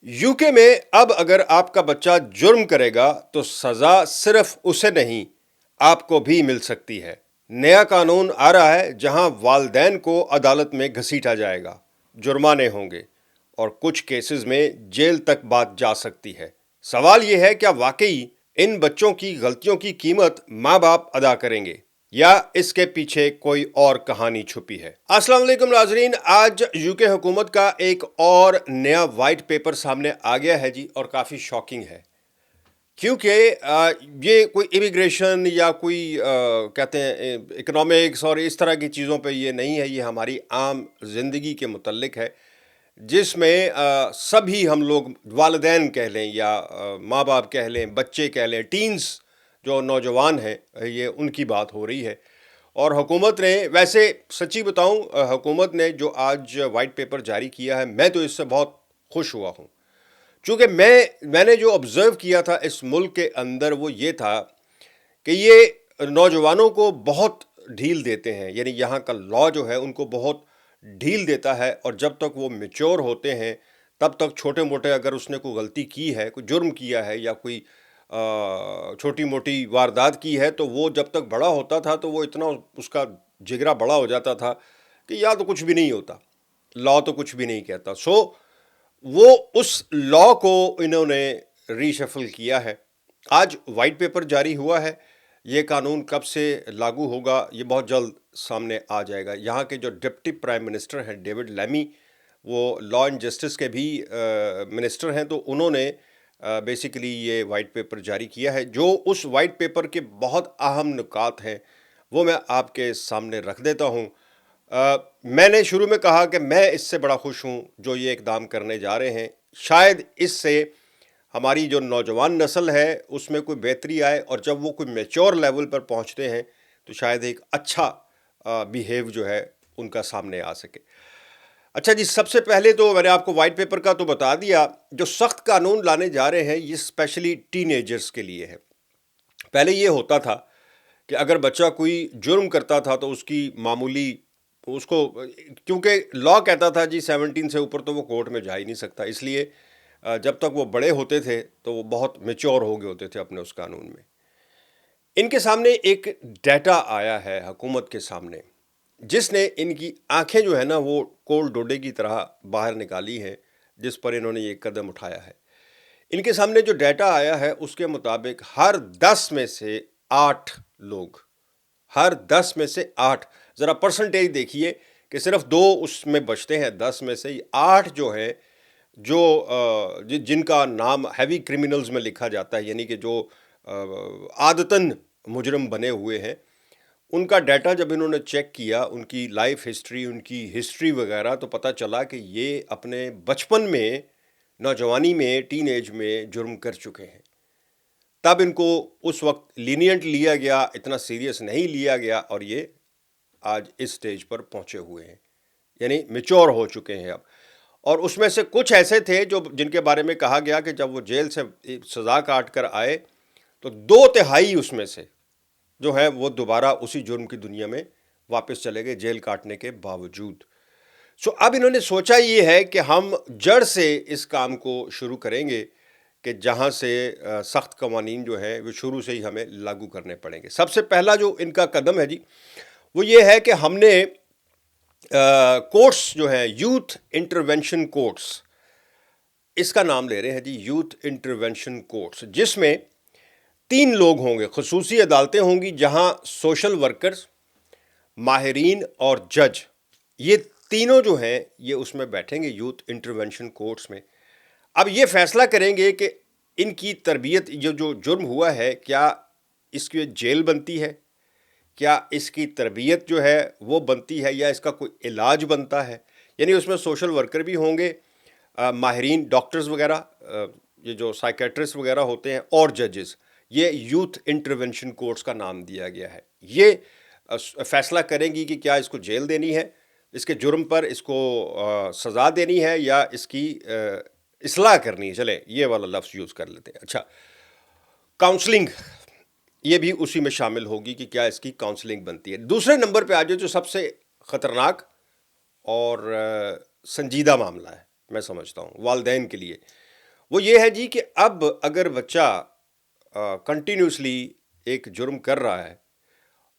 UK میں اب اگر آپ کا بچہ جرم کرے گا تو سزا صرف اسے نہیں آپ کو بھی مل سکتی ہے۔ نیا قانون آ رہا ہے جہاں والدین کو عدالت میں گھسیٹا جائے گا، جرمانے ہوں گے اور کچھ کیسز میں جیل تک بات جا سکتی ہے۔ سوال یہ ہے کیا واقعی ان بچوں کی غلطیوں کی قیمت ماں باپ ادا کریں گے یا اس کے پیچھے کوئی اور کہانی چھپی ہے؟ السلام علیکم ناظرین، آج یوکے حکومت کا ایک اور نیا وائٹ پیپر سامنے آ گیا ہے جی، اور کافی شاکنگ ہے کیونکہ یہ کوئی امیگریشن یا کوئی کہتے ہیں اکنامکس اور اس طرح کی چیزوں پہ یہ نہیں ہے، یہ ہماری عام زندگی کے متعلق ہے، جس میں سبھی ہم لوگ والدین کہہ لیں یا ماں باپ کہہ لیں، بچے کہہ لیں، ٹینز جو نوجوان ہیں، یہ ان کی بات ہو رہی ہے۔ اور حکومت نے، ویسے سچی بتاؤں، حکومت نے جو آج وائٹ پیپر جاری کیا ہے، میں تو اس سے بہت خوش ہوا ہوں، چونکہ میں نے جو آبزرو کیا تھا اس ملک کے اندر وہ یہ تھا کہ یہ نوجوانوں کو بہت ڈھیل دیتے ہیں، یعنی یہاں کا لا جو ہے ان کو بہت ڈھیل دیتا ہے، اور جب تک وہ میچور ہوتے ہیں تب تک چھوٹے موٹے اگر اس نے کوئی غلطی کی ہے، کوئی جرم کیا ہے یا کوئی چھوٹی موٹی واردات کی ہے، تو وہ جب تک بڑا ہوتا تھا تو وہ اتنا اس کا جگرا بڑا ہو جاتا تھا کہ یا تو کچھ بھی نہیں ہوتا، لا تو کچھ بھی نہیں کہتا۔ وہ اس لا کو انہوں نے ری شفل کیا ہے۔ آج وائٹ پیپر جاری ہوا ہے، یہ قانون کب سے لاگو ہوگا یہ بہت جلد سامنے آ جائے گا۔ یہاں کے جو ڈپٹی پرائم منسٹر ہیں ڈیوڈ لیمی، وہ لا اینڈ جسٹس کے بھی منسٹر ہیں، تو انہوں نے بیسیکلی یہ وائٹ پیپر جاری کیا ہے۔ جو اس وائٹ پیپر کے بہت اہم نکات ہیں وہ میں آپ کے سامنے رکھ دیتا ہوں۔ میں نے شروع میں کہا کہ میں اس سے بڑا خوش ہوں جو یہ اقدام کرنے جا رہے ہیں، شاید اس سے ہماری جو نوجوان نسل ہے اس میں کوئی بہتری آئے، اور جب وہ کوئی میچور لیول پر پہنچتے ہیں تو شاید ایک اچھا بیہیو جو ہے ان کا سامنے آ سکے۔ اچھا جی، سب سے پہلے تو میں نے آپ کو وائٹ پیپر کا تو بتا دیا، جو سخت قانون لانے جا رہے ہیں یہ اسپیشلی ٹین ایجرز کے لیے ہے۔ پہلے یہ ہوتا تھا کہ اگر بچہ کوئی جرم کرتا تھا تو اس کی معمولی، اس کو، کیونکہ لا کہتا تھا جی 17 سے اوپر تو وہ کورٹ میں جا ہی نہیں سکتا، اس لیے جب تک وہ بڑے ہوتے تھے تو وہ بہت میچور ہو گئے ہوتے تھے اپنے اس قانون میں۔ ان کے سامنے ایک ڈیٹا آیا ہے حکومت کے سامنے، جس نے ان کی آنکھیں جو ہے نا وہ کول ڈوڈے کی طرح باہر نکالی ہیں، جس پر انہوں نے یہ قدم اٹھایا ہے۔ ان کے سامنے جو ڈیٹا آیا ہے اس کے مطابق ہر 10 میں سے 8 لوگ، ہر 10 میں سے 8، ذرا پرسنٹیج دیکھیے کہ صرف 2 اس میں بچتے ہیں، 10 میں سے 8 جو ہیں، جو جن کا نام ہیوی کرمنلز میں لکھا جاتا ہے، یعنی کہ جو عادتاً مجرم بنے ہوئے ہیں، ان کا ڈیٹا جب انہوں نے چیک کیا، ان کی لائف ہسٹری، ان کی ہسٹری وغیرہ، تو پتہ چلا کہ یہ اپنے بچپن میں، نوجوانی میں، ٹین ایج میں جرم کر چکے ہیں۔ تب ان کو اس وقت لینینٹ لیا گیا، اتنا سیریس نہیں لیا گیا، اور یہ آج اس سٹیج پر پہنچے ہوئے ہیں، یعنی میچور ہو چکے ہیں اب۔ اور اس میں سے کچھ ایسے تھے جن کے بارے میں کہا گیا کہ جب وہ جیل سے سزا کاٹ کر آئے تو 2/3 اس میں سے جو ہے وہ دوبارہ اسی جرم کی دنیا میں واپس چلے گئے جیل کاٹنے کے باوجود۔ اب انہوں نے سوچا یہ ہے کہ ہم جڑ سے اس کام کو شروع کریں گے، کہ جہاں سے سخت قوانین جو ہیں وہ شروع سے ہی ہمیں لاگو کرنے پڑیں گے۔ سب سے پہلا جو ان کا قدم ہے جی، وہ یہ ہے کہ ہم نے کورٹس جو ہیں، یوتھ انٹرونشن کورٹس، اس کا نام لے رہے ہیں جی، یوتھ انٹرونشن کورٹس، جس میں 3 لوگ ہوں گے، خصوصی عدالتیں ہوں گی جہاں سوشل ورکرز، ماہرین اور جج، یہ تینوں جو ہیں یہ اس میں بیٹھیں گے یوتھ انٹرونشن کورٹس میں۔ اب یہ فیصلہ کریں گے کہ ان کی تربیت، جو جرم ہوا ہے، کیا اس کی جیل بنتی ہے، کیا اس کی تربیت جو ہے وہ بنتی ہے، یا اس کا کوئی علاج بنتا ہے۔ یعنی اس میں سوشل ورکر بھی ہوں گے، ماہرین، ڈاکٹرز وغیرہ، یہ جو سائیکیٹرسٹ وغیرہ ہوتے ہیں، اور ججز۔ یہ یوتھ انٹرونشن کورٹس کا نام دیا گیا ہے۔ یہ فیصلہ کریں گی کہ کیا اس کو جیل دینی ہے، اس کے جرم پر اس کو سزا دینی ہے، یا اس کی اصلاح کرنی ہے۔ چلیں یہ والا لفظ یوز کر لیتے ہیں۔ اچھا، کاؤنسلنگ یہ بھی اسی میں شامل ہوگی کہ کیا اس کی کاؤنسلنگ بنتی ہے۔ دوسرے نمبر پہ آج جو سب سے خطرناک اور سنجیدہ معاملہ ہے، میں سمجھتا ہوں والدین کے لیے، وہ یہ ہے جی کہ اب اگر بچہ کنٹینیوسلی ایک جرم کر رہا ہے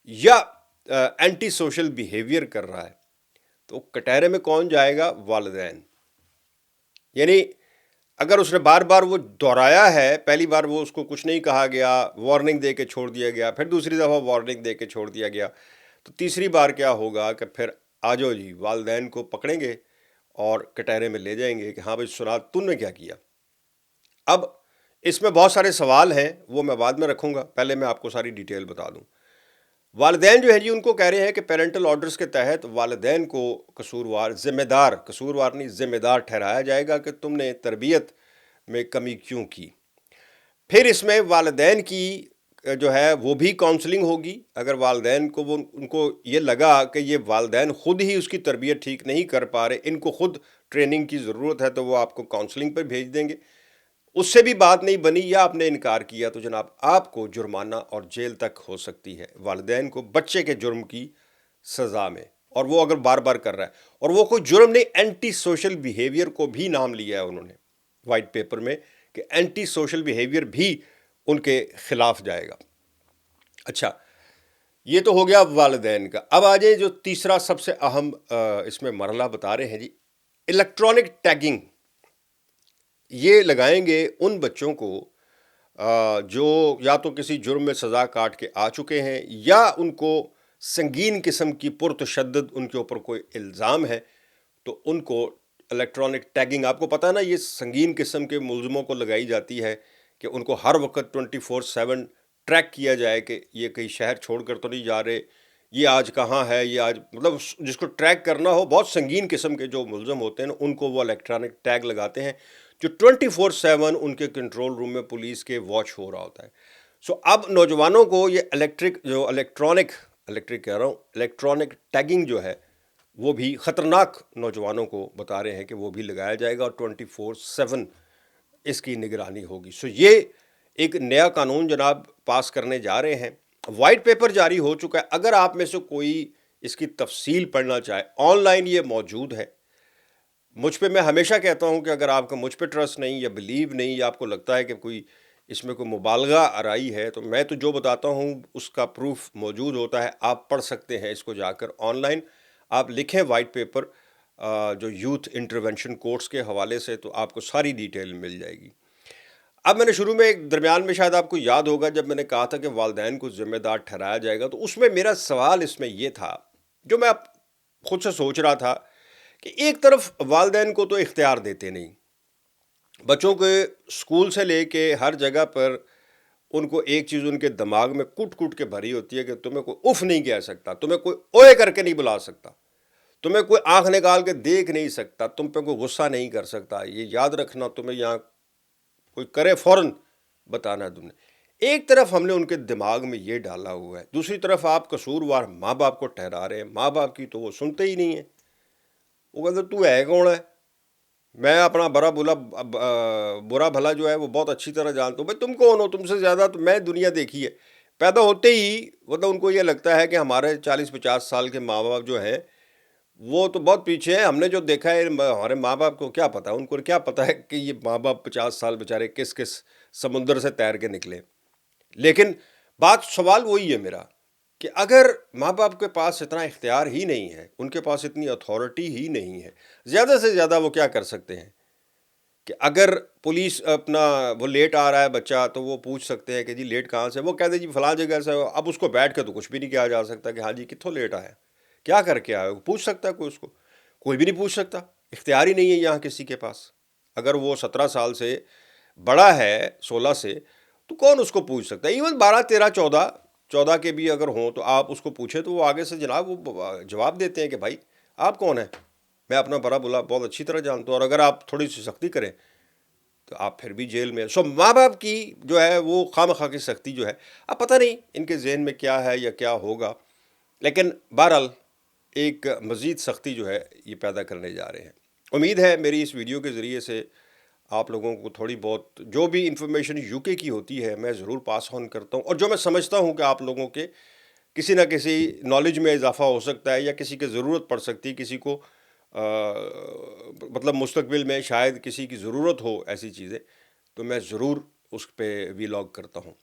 یا اینٹی سوشل بیہیویئر کر رہا ہے تو کٹہرے میں کون جائے گا؟ والدین. یعنی اگر اس نے بار بار وہ دہرایا ہے، پہلی بار وہ اس کو کچھ نہیں کہا گیا، وارننگ دے کے چھوڑ دیا گیا، پھر دوسری دفعہ وارننگ دے کے چھوڑ دیا گیا، تو تیسری بار کیا ہوگا کہ پھر آ جاؤ جی، والدین کو پکڑیں گے اور کٹہرے میں لے جائیں گے کہ ہاں بھائی سنا تم نے کیا کیا. اب اس میں بہت سارے سوال ہیں، وہ میں بعد میں رکھوں گا، پہلے میں آپ کو ساری ڈیٹیل بتا دوں. والدین جو ہے جی ان کو کہہ رہے ہیں کہ پیرنٹل آرڈرز کے تحت والدین کو قصوروار نہیں ذمہ دار ٹھہرایا جائے گا کہ تم نے تربیت میں کمی کیوں کی. پھر اس میں والدین کی جو ہے وہ بھی کاؤنسلنگ ہوگی. اگر والدین کو ان کو یہ لگا کہ یہ والدین خود ہی اس کی تربیت ٹھیک نہیں کر پا رہے، ان کو خود ٹریننگ کی ضرورت ہے، تو وہ آپ کو کاؤنسلنگ پر بھیج دیں گے. اس سے بھی بات نہیں بنی یا آپ نے انکار کیا تو جناب آپ کو جرمانہ اور جیل تک ہو سکتی ہے، والدین کو بچے کے جرم کی سزا میں. اور وہ اگر بار بار کر رہا ہے، اور وہ کوئی جرم نہیں، اینٹی سوشل بیہیویئر کو بھی نام لیا ہے انہوں نے وائٹ پیپر میں کہ اینٹی سوشل بیہیویئر بھی ان کے خلاف جائے گا. اچھا، یہ تو ہو گیا والدین کا. اب آ جائیں جو تیسرا سب سے اہم اس میں مرحلہ بتا رہے ہیں جی، الیکٹرانک ٹیگنگ. یہ لگائیں گے ان بچوں کو جو یا تو کسی جرم میں سزا کاٹ کے آ چکے ہیں یا ان کو سنگین قسم کی پرتشدد ان کے اوپر کوئی الزام ہے، تو ان کو الیکٹرانک ٹیگنگ، آپ کو پتہ ہے نا، یہ سنگین قسم کے ملزموں کو لگائی جاتی ہے کہ ان کو ہر وقت 24/7 ٹریک کیا جائے کہ یہ کہیں شہر چھوڑ کر تو نہیں جا رہے، یہ آج کہاں ہے، یہ آج، مطلب جس کو ٹریک کرنا ہو. بہت سنگین قسم کے جو ملزم ہوتے ہیں ان کو وہ الیکٹرانک ٹیگ لگاتے ہیں جو 24/7 ان کے کنٹرول روم میں پولیس کے واچ ہو رہا ہوتا ہے. اب نوجوانوں کو یہ الیکٹرانک ٹیگنگ جو ہے وہ بھی خطرناک، نوجوانوں کو بتا رہے ہیں کہ وہ بھی لگایا جائے گا اور 24/7 اس کی نگرانی ہوگی. یہ ایک نیا قانون جناب پاس کرنے جا رہے ہیں. وائٹ پیپر جاری ہو چکا ہے. اگر آپ میں سے کوئی اس کی تفصیل پڑھنا چاہے، آن لائن یہ موجود ہے. مجھ پہ، میں ہمیشہ کہتا ہوں کہ اگر آپ کا مجھ پہ ٹرسٹ نہیں یا بلیو نہیں یا آپ کو لگتا ہے کہ کوئی اس میں کوئی مبالغہ آرائی ہے، تو میں تو جو بتاتا ہوں اس کا پروف موجود ہوتا ہے. آپ پڑھ سکتے ہیں اس کو جا کر آن لائن. آپ لکھیں وائٹ پیپر جو یوتھ انٹرونشن کورس کے حوالے سے، تو آپ کو ساری ڈیٹیل مل جائے گی. اب میں نے شروع میں ایک درمیان میں شاید آپ کو یاد ہوگا جب میں نے کہا تھا کہ والدین کو ذمہ دار ٹھہرایا جائے گا، تو اس میں میرا سوال اس میں یہ تھا جو میں خود سے سوچ رہا تھا کہ ایک طرف والدین کو تو اختیار دیتے نہیں، بچوں کے اسکول سے لے کے ہر جگہ پر ان کو ایک چیز ان کے دماغ میں کٹ کٹ کے بھری ہوتی ہے کہ تمہیں کوئی اف نہیں کہہ سکتا، تمہیں کوئی اوئے کر کے نہیں بلا سکتا، تمہیں کوئی آنکھ نکال کے دیکھ نہیں سکتا، تم پہ کوئی غصہ نہیں کر سکتا. یہ یاد رکھنا، تمہیں یہاں کوئی کرے فوراً بتانا ہے تم نے. ایک طرف ہم نے ان کے دماغ میں یہ ڈالا ہوا ہے، دوسری طرف آپ قصوروار ماں باپ کو ٹھہرا رہے ہیں. ماں باپ کی تو وہ سنتے ہی نہیں ہیں. وہ کہتے تو ہے کون ہے؟ میں اپنا برا بھلا جو ہے وہ بہت اچھی طرح جانتا ہوں. بھائی تم کون ہو؟ تم سے زیادہ تو میں دنیا دیکھی ہے. پیدا ہوتے ہی مطلب ان کو یہ لگتا ہے کہ ہمارے 40-50 سال کے ماں باپ جو ہیں وہ تو بہت پیچھے ہیں. ہم نے جو دیکھا ہے ہمارے ماں باپ کو کیا پتا، ان کو کیا پتا ہے کہ یہ ماں باپ 50 سال بیچارے کس کس سمندر سے تیر کے نکلے. لیکن سوال وہی ہے میرا کہ اگر ماں باپ کے پاس اتنا اختیار ہی نہیں ہے، ان کے پاس اتنی اتھارٹی ہی نہیں ہے، زیادہ سے زیادہ وہ کیا کر سکتے ہیں کہ اگر پولیس وہ لیٹ آ رہا ہے بچہ تو وہ پوچھ سکتے ہیں کہ جی لیٹ کہاں سے، وہ کہتے جی فلاں جگہ سے. اب اس کو بیٹھ کے تو کچھ بھی نہیں کہا جا سکتا کہ ہاں جی کتھوں لیٹ آیا، کیا کر کے آئے. پوچھ سکتا ہے کوئی اس کو؟ کوئی بھی نہیں پوچھ سکتا. اختیار ہی نہیں ہے یہاں کسی کے پاس. اگر وہ 17 سال سے بڑا ہے، 16 سے، تو کون اس کو پوچھ سکتا ہے؟ ایون 12 13 14 کے بھی اگر ہوں تو آپ اس کو پوچھیں تو وہ آگے سے جناب وہ جواب دیتے ہیں کہ بھائی آپ کون ہیں، میں اپنا بڑا بلا بہت اچھی طرح جانتا ہوں، اور اگر آپ تھوڑی سی سختی کریں تو آپ پھر بھی جیل میں. ماں باپ کی جو ہے وہ خواہ مخواہ کی سختی جو ہے، اب پتہ نہیں ان کے ذہن میں کیا ہے یا کیا ہوگا. لیکن بہرحال ایک مزید سختی جو ہے یہ پیدا کرنے جا رہے ہیں. امید ہے میری اس ویڈیو کے ذریعے سے آپ لوگوں کو تھوڑی بہت جو بھی انفارمیشن یو کے کی ہوتی ہے میں ضرور پاس آن کرتا ہوں، اور جو میں سمجھتا ہوں کہ آپ لوگوں کے کسی نہ کسی نالج میں اضافہ ہو سکتا ہے یا کسی کی ضرورت پڑ سکتی ہے، کسی کو مطلب مستقبل میں شاید کسی کی ضرورت ہو ایسی چیزیں، تو میں ضرور اس پہ ویلاگ کرتا ہوں۔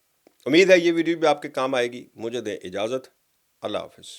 امید ہے یہ ویڈیو بھی آپ کے کام آئے گی۔ مجھے دیں اجازت، اللہ حافظ۔